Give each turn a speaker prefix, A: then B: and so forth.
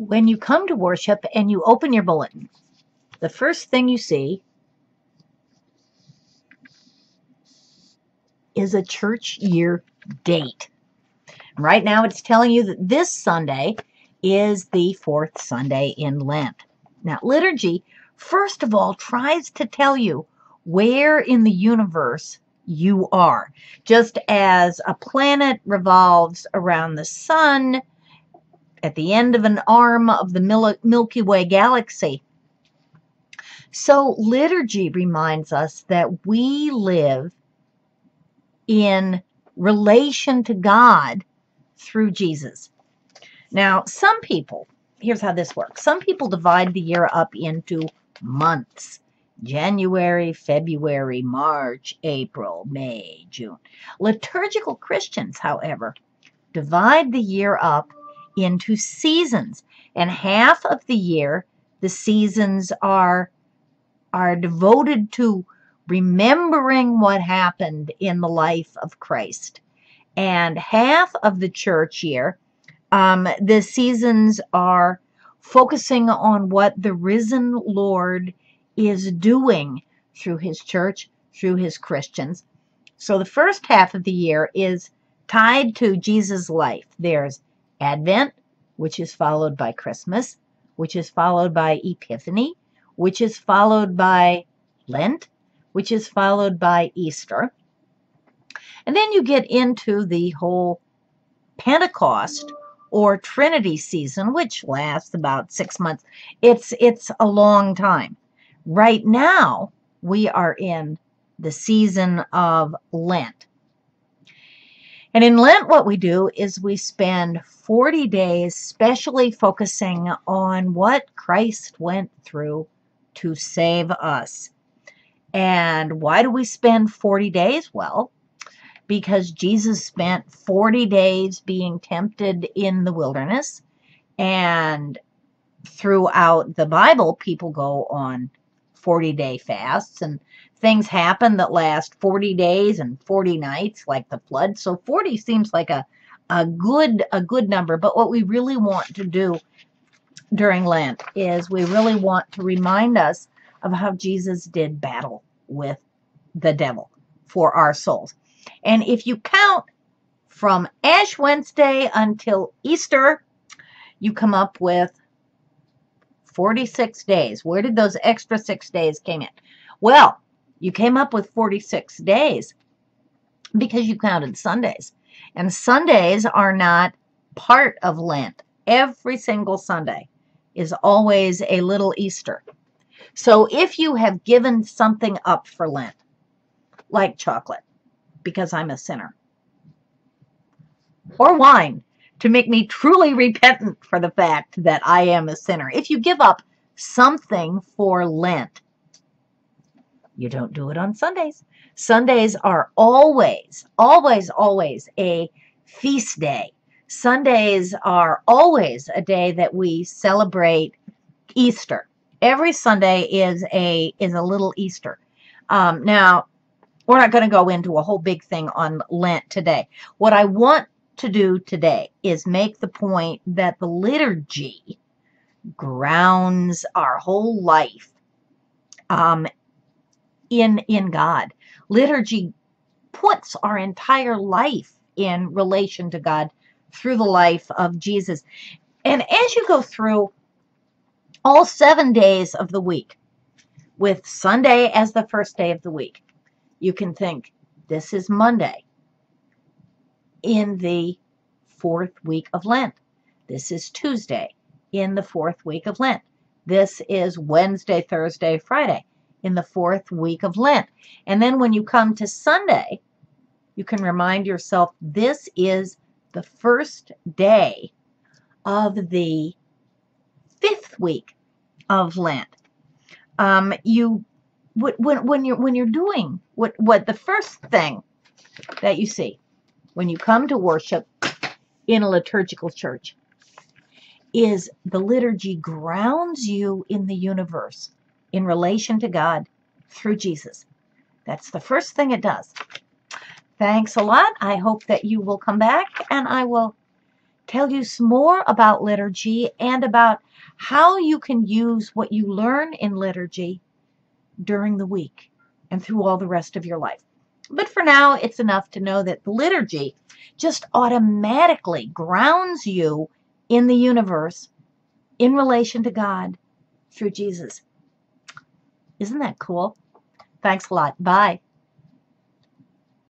A: when you come to worship and you open your bulletin, the first thing you see is a church year date. Right now it's telling you that this Sunday is the fourth Sunday in Lent. Now, liturgy, first of all, tries to tell you where in the universe you are. Just as a planet revolves around the sun at the end of an arm of the Milky Way galaxy, so liturgy reminds us that we live in relation to God through Jesus. Now, some people, here's how this works. Some people divide the year up into months. January, February, March, April, May, June. Liturgical Christians, however, divide the year up into seasons. And half of the year, the seasons are devoted to remembering what happened in the life of Christ. And half of the church year, the seasons are focusing on what the risen Lord is doing through his church, through his Christians. So the first half of the year is tied to Jesus' life. There's Advent, which is followed by Christmas, which is followed by Epiphany, which is followed by Lent, which is followed by Easter. And then you get into the whole Pentecost or Trinity season, which lasts about 6 months. It's a long time. Right now, we are in the season of Lent. And in Lent, what we do is we spend 40 days specially focusing on what Christ went through to save us. And why do we spend 40 days? Well, because Jesus spent 40 days being tempted in the wilderness. And throughout the Bible, people go on 40-day fasts, and things happen that last 40 days and 40 nights, like the flood. So 40 seems like a good number. But what we really want to do during Lent is we really want to remind us of how Jesus did battle with the devil for our souls. And if you count from Ash Wednesday until Easter, you come up with 46 days. Where did those extra 6 days came in? Well, you came up with 46 days because you counted Sundays. And Sundays are not part of Lent. Every single Sunday is always a little Easter. So if you have given something up for Lent, like chocolate, because I'm a sinner, or wine, to make me truly repentant for the fact that I am a sinner. If you give up something for Lent, you don't do it on Sundays. Sundays are always, always, always a feast day. Sundays are always a day that we celebrate Easter. Every Sunday is a little Easter. Now, we're not going to go into a whole big thing on Lent today. What I want to do today is make the point that the liturgy grounds our whole life in God. Liturgy puts our entire life in relation to God through the life of Jesus. And as you go through all 7 days of the week, with Sunday as the first day of the week, you can think, this is Monday in the 4th week of Lent. This is Tuesday in the 4th week of Lent. This is Wednesday, Thursday, Friday in the 4th week of Lent. And then when you come to Sunday, you can remind yourself, this is the first day of the 5th week of Lent. When you're doing what the first thing that you see when you come to worship in a liturgical church is the liturgy grounds you in the universe in relation to God through Jesus. That's the first thing it does. Thanks a lot. I hope that you will come back, and I will tell you some more about liturgy and about how you can use what you learn in liturgy during the week and through all the rest of your life. But for now, it's enough to know that the liturgy just automatically grounds you in the universe in relation to God through Jesus. Isn't that cool? Thanks a lot. Bye.